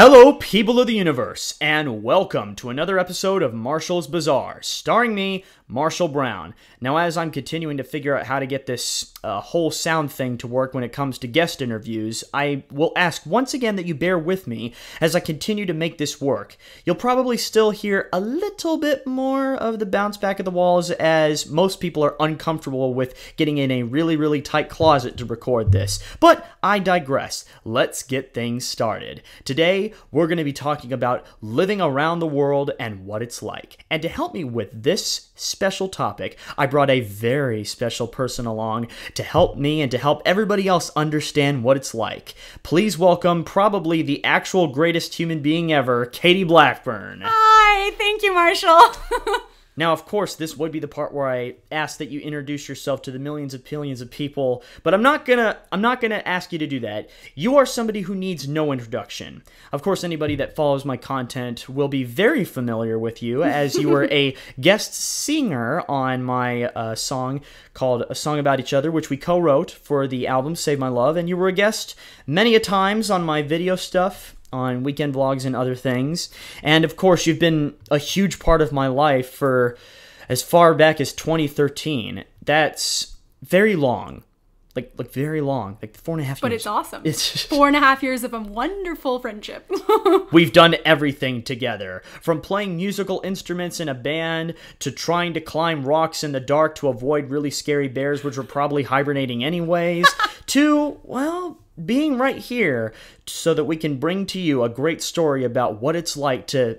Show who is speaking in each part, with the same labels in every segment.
Speaker 1: Hello, people of the universe, and welcome to another episode of Marshall's Bazaar, starring me, Marshall Brown. Now, as I'm continuing to figure out how to get this whole sound thing to work when it comes to guest interviews, I will ask once again that you bear with me as I continue to make this work. You'll probably still hear a little bit more of the bounce back of the walls, as most people are uncomfortable with getting in a really tight closet to record this. But I digress. Let's get things started. Today, we're going to be talking about living around the world and what it's like. And to help me with this special topic, I brought a very special person along to help me and to help everybody else understand what it's like. Please welcome probably the actual greatest human being ever, Katie Blackburn.
Speaker 2: Hi, thank you, Marshall.
Speaker 1: Now, of course, this would be the part where I ask that you introduce yourself to the millions of billions of people, but I'm not gonna ask you to do that. You are somebody who needs no introduction. Of course, anybody that follows my content will be very familiar with you, as you were a guest singer on my song called A Song About Each Other, which we co-wrote for the album Save My Love, and you were a guest many a times on my video stuff, on weekend vlogs and other things. And of course, you've been a huge part of my life for as far back as 2013. That's very long. Like very long. Like 4.5 years.
Speaker 2: But it's awesome. It's 4.5 years of a wonderful friendship.
Speaker 1: We've done everything together. From playing musical instruments in a band, to trying to climb rocks in the dark to avoid really scary bears, which were probably hibernating anyways, to, well, being right here so that we can bring to you a great story about what it's like to,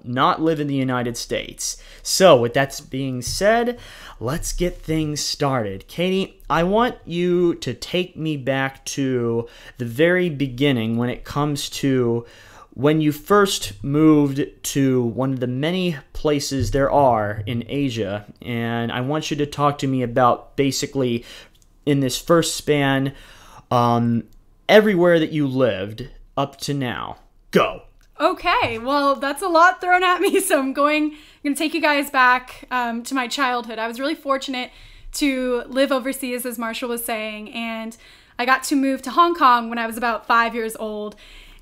Speaker 1: not live in the United States. So, with that being said, let's get things started. Katie, I want you to take me back to the very beginning when it comes to when you first moved to one of the many places there are in Asia. And I want you to talk to me about basically in this first span, everywhere that you lived up to now. Go.
Speaker 2: Okay, well, that's a lot thrown at me, so I'm going to take you guys back to my childhood. I was really fortunate to live overseas, as Marshall was saying, and I got to move to Hong Kong when I was about 5 years old.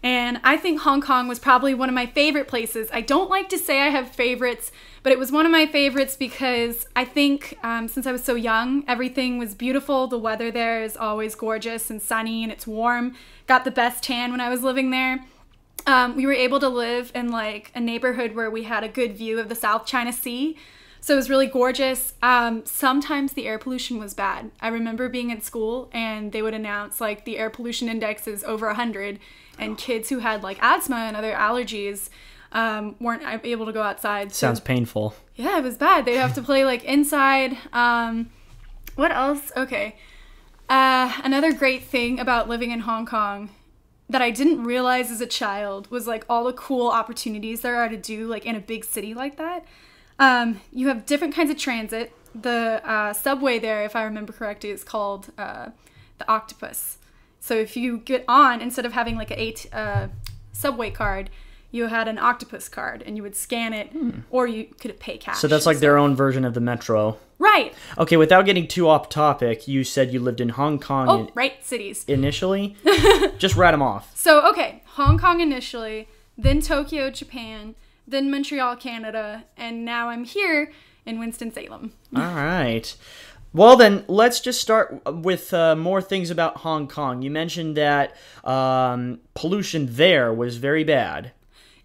Speaker 2: And I think Hong Kong was probably one of my favorite places. I don't like to say I have favorites, but it was one of my favorites because I think since I was so young, everything was beautiful. The weather there is always gorgeous and sunny and it's warm. Got the best tan when I was living there. We were able to live in like a neighborhood where we had a good view of the South China Sea. So it was really gorgeous. Sometimes the air pollution was bad. I remember being at school and they would announce like the air pollution index is over 100, and kids who had like asthma and other allergies weren't able to go outside. So,
Speaker 1: sounds painful.
Speaker 2: Yeah, it was bad. They'd have to play like inside. What else? Okay. Another great thing about living in Hong Kong that I didn't realize as a child was like all the cool opportunities there are to do like in a big city like that. You have different kinds of transit. The subway there, if I remember correctly, is called the Octopus. So if you get on, instead of having like a subway card, you had an Octopus card, and you would scan it, or you could pay cash.
Speaker 1: So that's like their own version of the metro.
Speaker 2: Right.
Speaker 1: Okay, without getting too off topic, you said you lived in Hong Kong.
Speaker 2: Oh, right, cities.
Speaker 1: Initially? Just rat them off.
Speaker 2: So, okay, Hong Kong initially, then Tokyo, Japan, then Montreal, Canada, and now I'm here in Winston-Salem.
Speaker 1: All right. Well, then, let's just start with more things about Hong Kong. You mentioned that pollution there was very bad.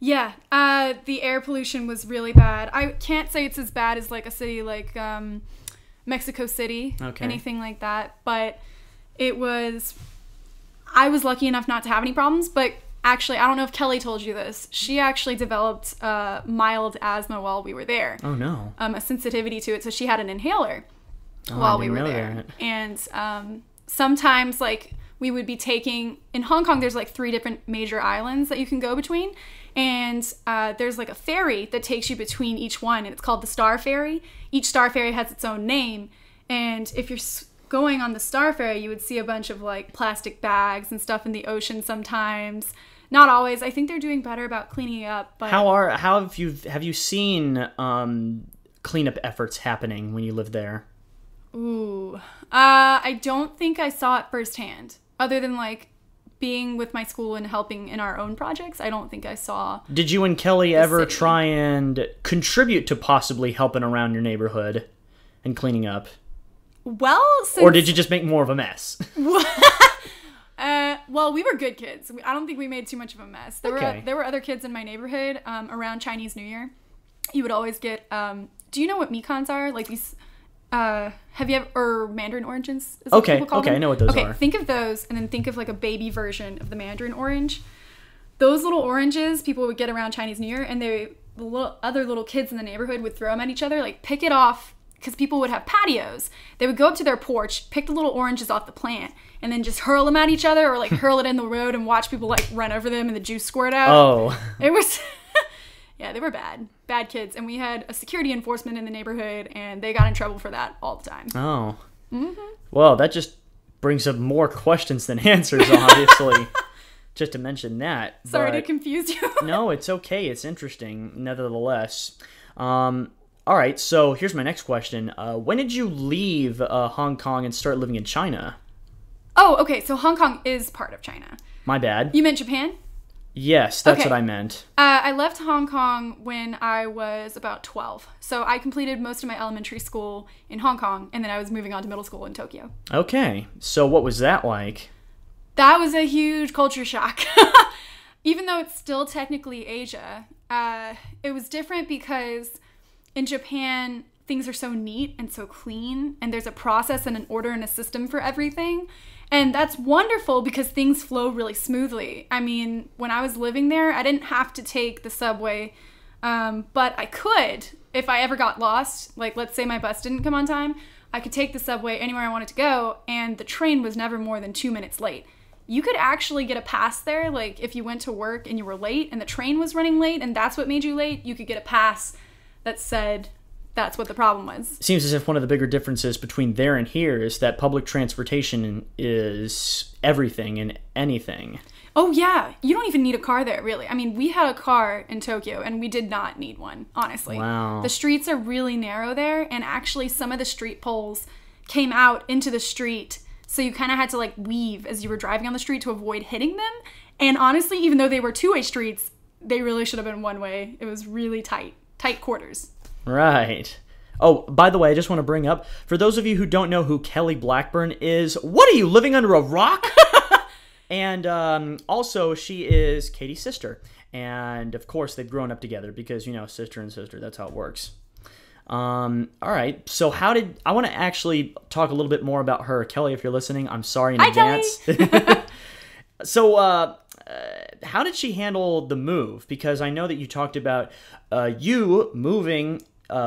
Speaker 2: Yeah, the air pollution was really bad. I can't say it's as bad as like a city like Mexico City, anything like that, but it was, I was lucky enough not to have any problems, but actually, I don't know if Kelly told you this, she actually developed mild asthma while we were there.
Speaker 1: Oh, no.
Speaker 2: A sensitivity to it, so she had an inhaler while we were there. And sometimes, like, we would be taking, in Hong Kong, there's like 3 different major islands that you can go between, and there's like a ferry that takes you between each one, and it's called the Star Ferry. Each Star Ferry has its own name, and if you're going on the Star Ferry, you would see a bunch of like plastic bags and stuff in the ocean sometimes. Not always. I think they're doing better about cleaning it up. But
Speaker 1: how have you seen cleanup efforts happening when you lived there?
Speaker 2: Ooh, I don't think I saw it firsthand, other than like being with my school and helping in our own projects, I don't think I saw.
Speaker 1: Did you and Kelly ever
Speaker 2: city.
Speaker 1: try and contribute to possibly helping around your neighborhood and cleaning up?
Speaker 2: Well,
Speaker 1: or did you just make more of a mess?
Speaker 2: Well, we were good kids. I don't think we made too much of a mess. There were other kids in my neighborhood around Chinese New Year. You would always get. Do you know what mekons are? Like these. Have you ever or mandarin oranges? Is what people call them?
Speaker 1: I know what those are.
Speaker 2: Okay, think of those, and then think of like a baby version of the mandarin orange. Those little oranges people would get around Chinese New Year, and other little kids in the neighborhood would throw them at each other, like pick it off. Because people would have patios. They would go up to their porch, pick the little oranges off the plant, and then just hurl them at each other or like hurl it in the road and watch people like run over them and the juice squirt out.
Speaker 1: Oh.
Speaker 2: It was, yeah, they were bad. Bad kids. And we had a security enforcement in the neighborhood and they got in trouble for that all the time.
Speaker 1: Oh. Mm-hmm. Well, that just brings up more questions than answers, obviously. Just to mention that.
Speaker 2: Sorry to confuse you.
Speaker 1: No, it's okay. It's interesting, nevertheless. All right, so here's my next question. When did you leave Hong Kong and start living in China?
Speaker 2: Oh, okay, so Hong Kong is part of China.
Speaker 1: My bad.
Speaker 2: You meant Japan?
Speaker 1: Yes, that's what I meant.
Speaker 2: I left Hong Kong when I was about 12. So I completed most of my elementary school in Hong Kong, and then I was moving on to middle school in Tokyo.
Speaker 1: Okay, so what was that like?
Speaker 2: That was a huge culture shock. Even though it's still technically Asia, it was different because in Japan, things are so neat and so clean, and there's a process and an order and a system for everything. And that's wonderful because things flow really smoothly. I mean, when I was living there, I didn't have to take the subway, but I could if I ever got lost. Like, let's say my bus didn't come on time, I could take the subway anywhere I wanted to go, and the train was never more than 2 minutes late. You could actually get a pass there, like if you went to work and you were late and the train was running late and that's what made you late, you could get a pass that said that's what the problem was.
Speaker 1: Seems as if one of the bigger differences between there and here is that public transportation is everything and anything.
Speaker 2: Oh yeah, you don't even need a car there, really. I mean, we had a car in Tokyo and we did not need one, honestly.
Speaker 1: Wow.
Speaker 2: The streets are really narrow there, and actually some of the street poles came out into the street, so you kind of had to like weave as you were driving on the street to avoid hitting them. And honestly, even though they were two-way streets, they really should have been one-way. It was really tight quarters.
Speaker 1: Right. Oh, by the way, I just want to bring up, for those of you who don't know who Kelly Blackburn is, what are you, living under a rock? And also, she is Katie's sister. And, of course, they've grown up together because, you know, sister and sister, that's how it works. All right, so I want to actually talk a little bit more about her. Kelly, if you're listening, I'm sorry in advance.
Speaker 2: Kelly.
Speaker 1: So, how did she handle the move? Because I know that you talked about you moving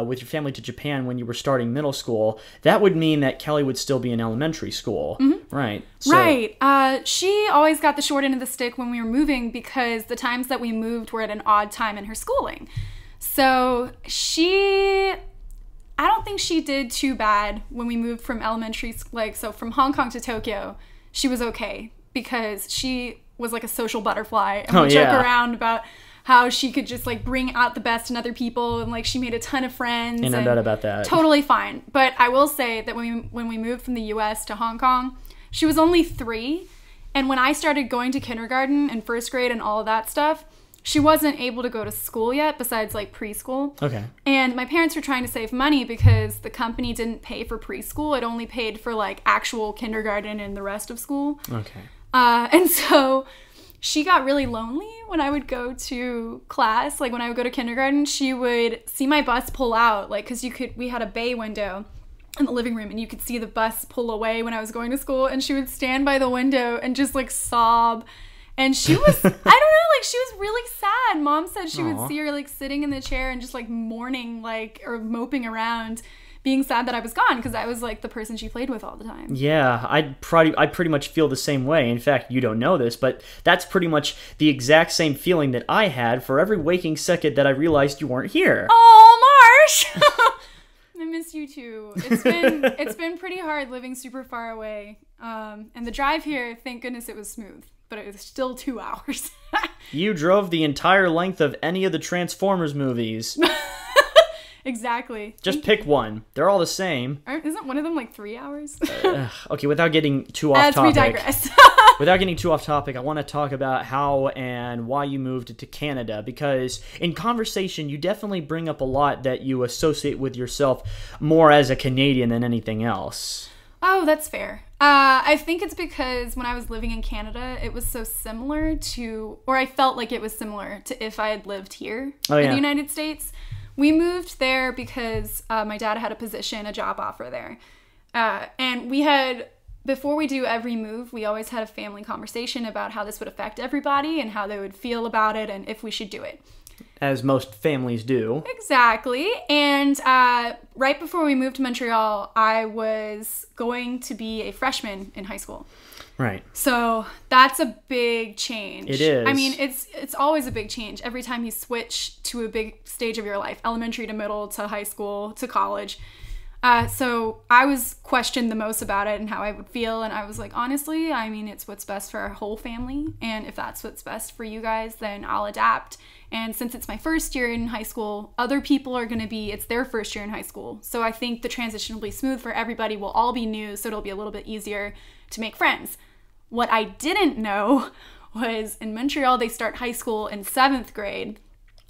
Speaker 1: with your family to Japan when you were starting middle school. That would mean that Kelly would still be in elementary school, right? So,
Speaker 2: right. She always got the short end of the stick when we were moving because the times that we moved were at an odd time in her schooling. So I don't think she did too bad when we moved from elementary, from Hong Kong to Tokyo. She was okay because she was like a social butterfly, and we joke around about how she could just like bring out the best in other people, and like she made a ton of friends.
Speaker 1: And no doubt about that.
Speaker 2: Totally fine. But I will say that when we moved from the US to Hong Kong, she was only 3, and when I started going to kindergarten and first grade and all of that stuff, she wasn't able to go to school yet, besides like preschool. Okay. And my parents were trying to save money because the company didn't pay for preschool. It only paid for like actual kindergarten and the rest of school. Okay. And so she got really lonely when I would go to class. Like when I would go to kindergarten, she would see my bus pull out, like, because we had a bay window in the living room and you could see the bus pull away when I was going to school, and she would stand by the window and just like sob. And she was, I don't know, like she was really sad. Mom said she would see her like sitting in the chair and just like mourning, like, or moping around, being sad that I was gone because I was like the person she played with all the time. Yeah, I pretty much feel the same way. In fact, you don't know this, but that's pretty much the exact same feeling that I had for every waking second that I realized you weren't here. Oh, Marsh! I miss you too. It's been pretty hard living super far away. And the drive here, thank goodness it was smooth. But it was still 2 hours.
Speaker 1: You drove the entire length of any of the Transformers movies.
Speaker 2: Exactly.
Speaker 1: Just pick one. They're all the same.
Speaker 2: Isn't one of them like 3 hours?
Speaker 1: Okay, without getting too off
Speaker 2: As
Speaker 1: topic.
Speaker 2: we digress.
Speaker 1: Without getting too off topic, I want to talk about how and why you moved to Canada, because in conversation, you definitely bring up a lot that you associate with yourself more as a Canadian than anything else.
Speaker 2: Oh, that's fair. I think it's because when I was living in Canada, it was so similar to, or I felt like it was similar to if I had lived here in the United States. We moved there because my dad had a job offer there. And we had, before we do every move, we always had a family conversation about how this would affect everybody and how they would feel about it and if we should do it.
Speaker 1: As most families do.
Speaker 2: Exactly. And right before we moved to Montreal, I was going to be a freshman in high school.
Speaker 1: Right.
Speaker 2: So that's a big change.
Speaker 1: It is.
Speaker 2: I mean, it's always a big change every time you switch to a big stage of your life, elementary to middle to high school to college. So I was questioned the most about it and how I would feel. And I was like, honestly, I mean, it's what's best for our whole family. And if that's what's best for you guys, then I'll adapt. And since it's my first year in high school, other people are going to be, it's their first year in high school. So I think the transition will be smooth for everybody. We'll all be new. So it'll be a little bit easier to make friends. What I didn't know was in Montreal, they start high school in 7th grade.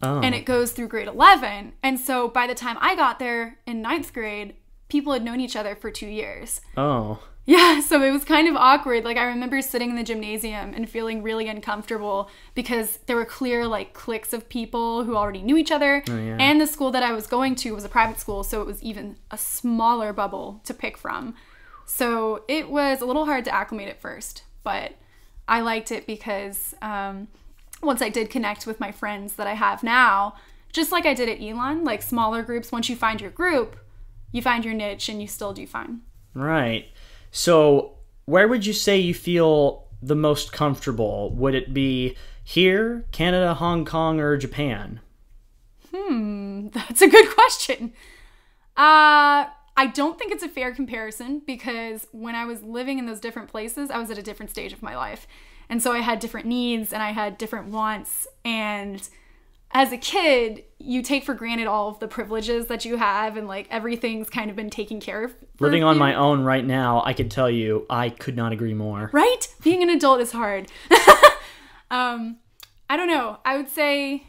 Speaker 2: Oh. And it goes through grade 11. And so by the time I got there in 9th grade, people had known each other for 2 years.
Speaker 1: Oh.
Speaker 2: Yeah, so it was kind of awkward. Like, I remember sitting in the gymnasium and feeling really uncomfortable because there were clear, like, cliques of people who already knew each other. Oh, yeah. And the school that I was going to was a private school, so it was even a smaller bubble to pick from. So it was a little hard to acclimate at first, but I liked it because once I did connect with my friends that I have now, just like I did at Elon, like smaller groups, once you find your group, you find your niche and you still do fine.
Speaker 1: Right. So where would you say you feel the most comfortable? Would it be here, Canada, Hong Kong, or Japan?
Speaker 2: That's a good question. I don't think it's a fair comparison because when I was living in those different places, I was at a different stage of my life. And so I had different needs and I had different wants. And as a kid, you take for granted all of the privileges that you have and like everything's kind of been taken care of.
Speaker 1: Living on my own right now, I could tell you, I could not agree more.
Speaker 2: Right? Being an adult is hard. I don't know. I would say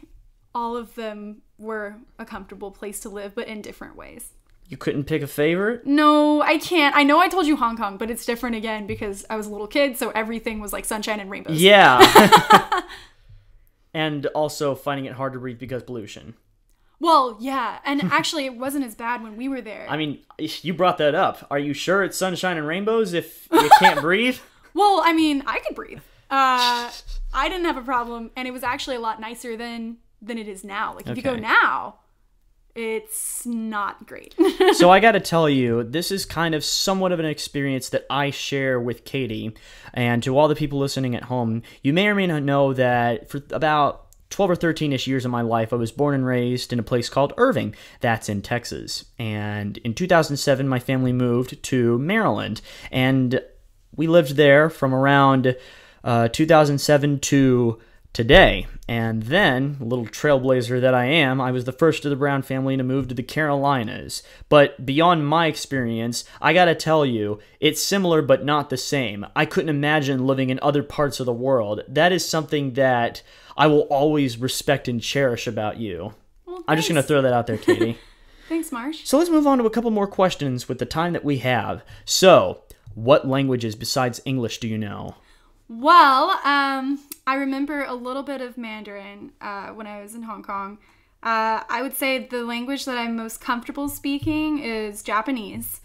Speaker 2: all of them were a comfortable place to live, but in different ways.
Speaker 1: You couldn't pick a favorite?
Speaker 2: No, I can't. I know I told you Hong Kong, but it's different again because I was a little kid, so everything was like sunshine and rainbows.
Speaker 1: Yeah. And also finding it hard to breathe because pollution.
Speaker 2: Well, yeah. And actually, it wasn't as bad when we were there.
Speaker 1: I mean, you brought that up. Are you sure it's sunshine and rainbows if you can't breathe?
Speaker 2: Well, I mean, I could breathe. I didn't have a problem, and it was actually a lot nicer than it is now. Like, if you go now, it's not great.
Speaker 1: So I got to tell you, this is kind of somewhat of an experience that I share with Katie. And to all the people listening at home, you may or may not know that for about 12 or 13-ish years of my life, I was born and raised in a place called Irving. That's in Texas. And in 2007, my family moved to Maryland. And we lived there from around 2007 to today. And then, little trailblazer that I am, I was the first of the Brown family to move to the Carolinas. But beyond my experience, I gotta tell you, it's similar but not the same. I couldn't imagine living in other parts of the world. That is something that I will always respect and cherish about you.
Speaker 2: Well,
Speaker 1: I'm just gonna throw that out there, Katie.
Speaker 2: Thanks, Marsh.
Speaker 1: So let's move on to a couple more questions with the time that we have. So, what languages besides English do you know?
Speaker 2: Well, I remember a little bit of Mandarin when I was in Hong Kong. I would say the language that I'm most comfortable speaking is Japanese.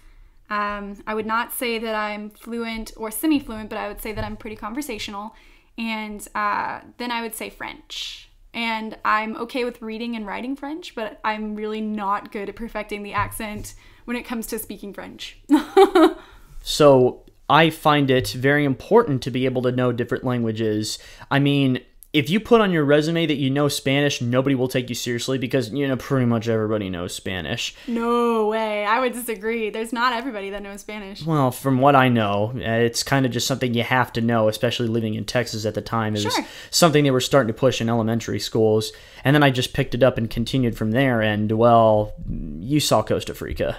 Speaker 2: I would not say that I'm fluent or semi-fluent, but I would say that I'm pretty conversational. And then I would say French. And I'm okay with reading and writing French, but I'm really not good at perfecting the accent when it comes to speaking French.
Speaker 1: So I find it very important to be able to know different languages. I mean, if you put on your resume that you know Spanish, nobody will take you seriously because, pretty much everybody knows Spanish.
Speaker 2: No way. I would disagree. There's not everybody that knows Spanish.
Speaker 1: Well, from what I know, it's kind of just something you have to know, especially living in Texas at the time. It was something they were starting to push in elementary schools. And then I just picked it up and continued from there. And, well, you saw Costa Rica.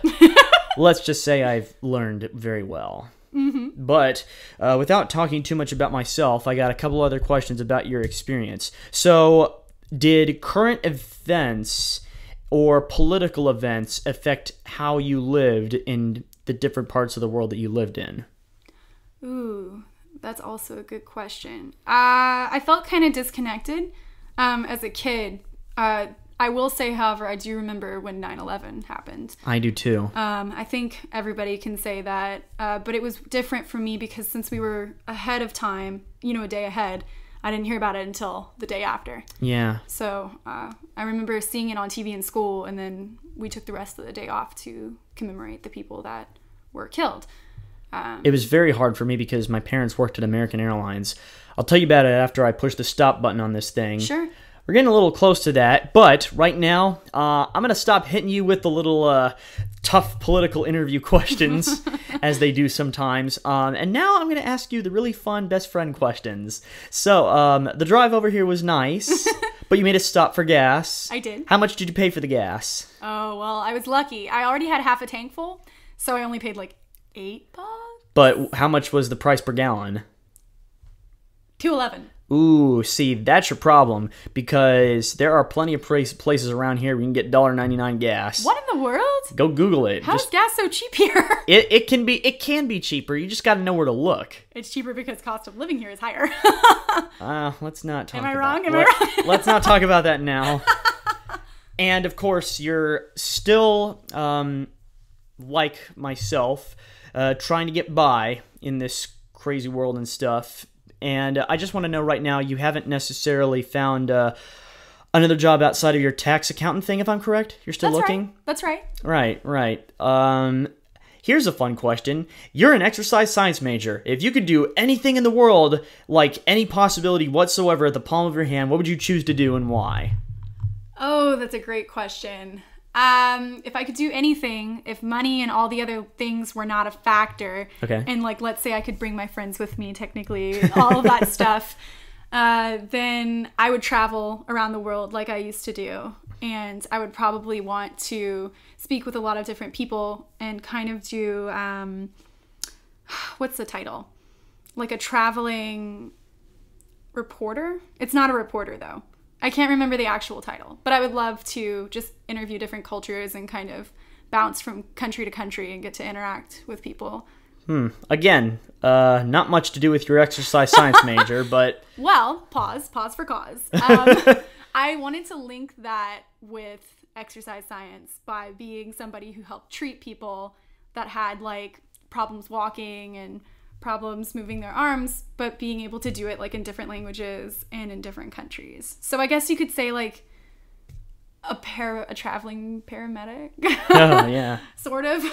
Speaker 1: Let's just say I've learned very well.
Speaker 2: Mm-hmm.
Speaker 1: But without talking too much about myself, I got a couple other questions about your experience. So, did current events or political events affect how you lived in the different parts of the world that you lived in?
Speaker 2: Ooh, that's also a good question. I felt kind of disconnected as a kid. I will say, however, I do remember when 9/11 happened.
Speaker 1: I do too.
Speaker 2: I think everybody can say that, but it was different for me because since we were ahead of time, a day ahead, I didn't hear about it until the day after.
Speaker 1: Yeah.
Speaker 2: So I remember seeing it on TV in school, and then we took the rest of the day off to commemorate the people that were killed.
Speaker 1: It was very hard for me because my parents worked at American Airlines. I'll tell you about it after I push the stop button on this thing.
Speaker 2: Sure.
Speaker 1: We're getting a little close to that, but right now, I'm going to stop hitting you with the little tough political interview questions, as they do sometimes, and now I'm going to ask you the really fun best friend questions. So, the drive over here was nice, but you made us stop for gas.
Speaker 2: I did.
Speaker 1: How much did you pay for the gas?
Speaker 2: Oh, well, I was lucky. I already had half a tank full, so I only paid like $8.
Speaker 1: But how much was the price per gallon?
Speaker 2: $2.11.
Speaker 1: Ooh, see, that's your problem, because there are plenty of places around here where you can get $1.99 gas.
Speaker 2: What in the world?
Speaker 1: Go Google it.
Speaker 2: How's gas so cheap here?
Speaker 1: It can be cheaper. You just got to know where to look.
Speaker 2: It's cheaper because cost of living here is higher.
Speaker 1: Let's not talk.
Speaker 2: Am I wrong? Am I wrong?
Speaker 1: Let's not talk about that now. And of course, you're still like myself, trying to get by in this crazy world and stuff. And I just want to know right now, you haven't necessarily found another job outside of your tax accountant thing, if I'm correct? You're still looking?
Speaker 2: That's right.
Speaker 1: Right. Here's a fun question. You're an exercise science major. If you could do anything in the world, like any possibility whatsoever at the palm of your hand, what would you choose to do and why?
Speaker 2: Oh, that's a great question. If I could do anything, if money and all the other things were not a factor,
Speaker 1: okay,
Speaker 2: and like, let's say I could bring my friends with me, technically, all of that stuff, then I would travel around the world like I used to do. And I would probably want to speak with a lot of different people and kind of do, what's the title? Like a traveling reporter? It's not a reporter, though. I can't remember the actual title, but I would love to just interview different cultures and kind of bounce from country to country and get to interact with people.
Speaker 1: Again, not much to do with your exercise science major, but...
Speaker 2: Well, pause for cause. I wanted to link that with exercise science by being somebody who helped treat people that had like problems walking and problems moving their arms, but being able to do it like in different languages and in different countries. So I guess you could say like a traveling paramedic.
Speaker 1: Oh, yeah.
Speaker 2: Sort of.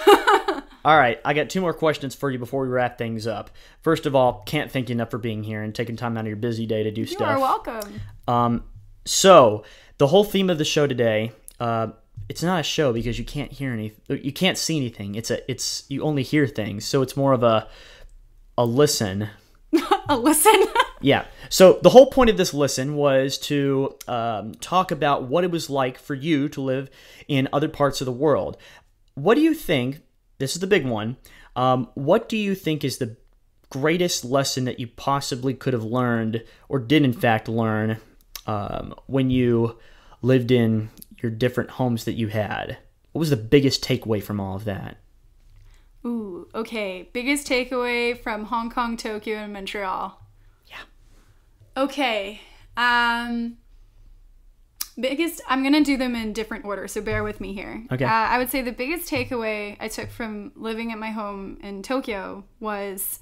Speaker 1: All right, I got two more questions for you before we wrap things up. First of all, can't thank you enough for being here and taking time out of your busy day to do stuff.
Speaker 2: You are welcome.
Speaker 1: So the whole theme of the show today, it's not a show because you can't hear anything. You can't see anything. It's you only hear things. So it's more of a listen.
Speaker 2: A listen?
Speaker 1: Yeah. So the whole point of this listen was to talk about what it was like for you to live in other parts of the world. What do you think, this is the big one, what do you think is the greatest lesson that you possibly could have learned or did in fact learn when you lived in your different homes that you had? What was the biggest takeaway from all of that?
Speaker 2: Ooh, okay. Biggest takeaway from Hong Kong, Tokyo, and Montreal.
Speaker 1: Yeah.
Speaker 2: Okay. Biggest, I'm going to do them in different order, so bear with me here.
Speaker 1: Okay.
Speaker 2: I would say the biggest takeaway I took from living at my home in Tokyo was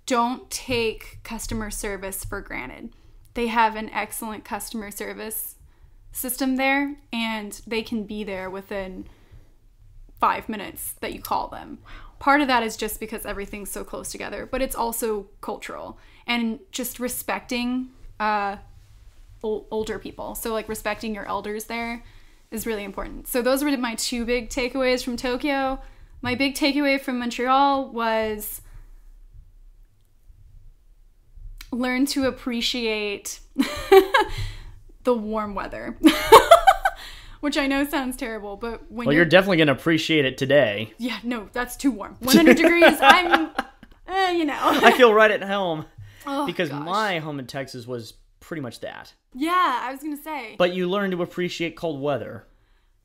Speaker 2: don't take customer service for granted. They have an excellent customer service system there, and they can be there within 5 minutes that you call them. Wow. Part of that is just because everything's so close together, but it's also cultural and just respecting older people. So like respecting your elders there is really important. So those were my two big takeaways from Tokyo. My big takeaway from Montreal was learn to appreciate the warm weather. Which I know sounds terrible, but when
Speaker 1: you're definitely going to appreciate it today.
Speaker 2: Yeah, no, that's too warm. 100 degrees, I'm,
Speaker 1: I feel right at home.
Speaker 2: Oh,
Speaker 1: because
Speaker 2: gosh.
Speaker 1: my home in Texas was pretty much that.
Speaker 2: Yeah, I was going to say.
Speaker 1: But you learn to appreciate cold weather.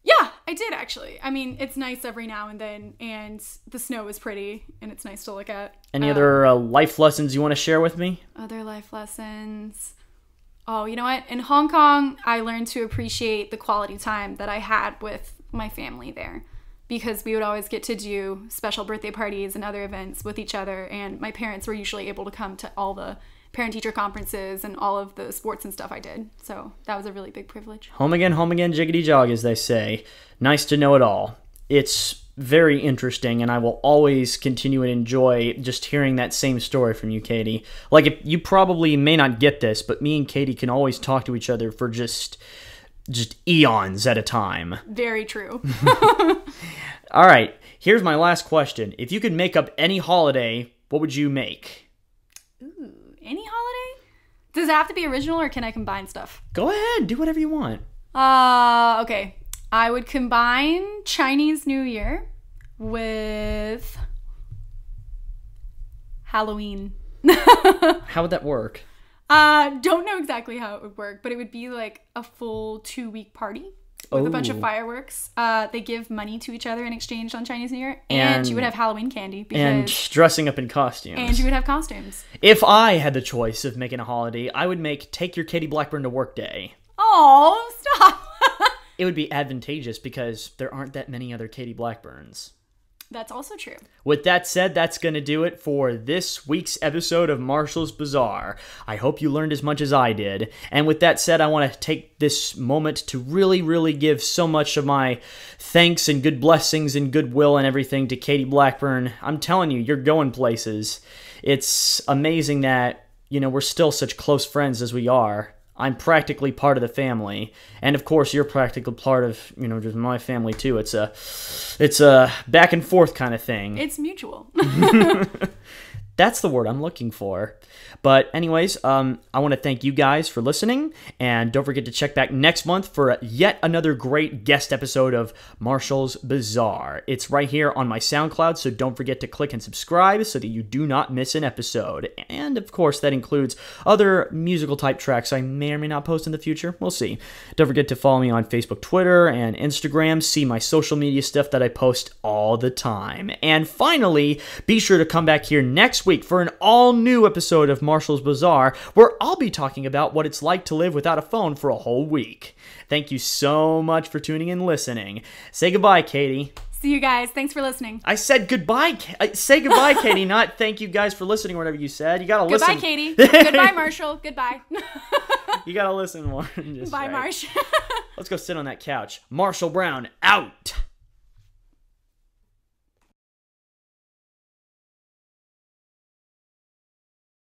Speaker 2: Yeah, I did actually. I mean, it's nice every now and then, and the snow is pretty, and it's nice to look at.
Speaker 1: Any other life lessons you want to share with me?
Speaker 2: Other life lessons. Oh, you know what? In Hong Kong, I learned to appreciate the quality time that I had with my family there, because we would always get to do special birthday parties and other events with each other, and my parents were usually able to come to all the parent-teacher conferences and all of the sports and stuff I did. So that was a really big privilege.
Speaker 1: Home again, jiggity jog, as they say. Nice to know it all. It's very interesting, and I will always continue to enjoy just hearing that same story from you, Katie. Like, you probably may not get this, but me and Katie can always talk to each other for just eons at a time.
Speaker 2: Very true.
Speaker 1: All right, here's my last question. If you could make up any holiday, what would you make?
Speaker 2: Ooh, any holiday? Does it have to be original, or can I combine stuff?
Speaker 1: Go ahead, do whatever you want.
Speaker 2: Okay. I would combine Chinese New Year with Halloween.
Speaker 1: How would that work?
Speaker 2: Don't know exactly how it would work, but it would be like a full 2-week party with a bunch of fireworks. They give money to each other in exchange on Chinese New Year, and you would have Halloween candy.
Speaker 1: And dressing up in costumes.
Speaker 2: And you would have costumes.
Speaker 1: If I had the choice of making a holiday, I would make Take Your Katie Blackburn to Work Day.
Speaker 2: Oh, stop.
Speaker 1: It would be advantageous because there aren't that many other Katie Blackburns.
Speaker 2: That's also true.
Speaker 1: With that said, that's going to do it for this week's episode of Marshall's Bazaar. I hope you learned as much as I did. And with that said, I want to take this moment to really, really give so much of my thanks and good blessings and goodwill and everything to Katie Blackburn. I'm telling you, you're going places. It's amazing that, we're still such close friends as we are. I'm practically part of the family, and of course you're practically part of, just my family too. It's a back and forth kind of thing.
Speaker 2: It's mutual.
Speaker 1: That's the word I'm looking for. But anyways, I want to thank you guys for listening, and don't forget to check back next month for yet another great guest episode of Marshall's Bazaar. It's right here on my SoundCloud, so don't forget to click and subscribe so that you do not miss an episode. And of course, that includes other musical type tracks I may or may not post in the future. We'll see. Don't forget to follow me on Facebook, Twitter, and Instagram. See my social media stuff that I post all the time. And finally, be sure to come back here next week for an all-new episode of Marshall's Bazaar, where I'll be talking about what it's like to live without a phone for a whole week. Thank you so much for tuning in and listening. Say goodbye, Katie.
Speaker 2: See you guys. Thanks for listening.
Speaker 1: I said goodbye. Say goodbye, Katie, not thank you guys for listening or whatever you said. You gotta listen.
Speaker 2: Goodbye, Katie. Goodbye, Marshall. Goodbye.
Speaker 1: You gotta listen more.
Speaker 2: Bye, Marsh.
Speaker 1: Let's go sit on that couch. Marshall Brown, out.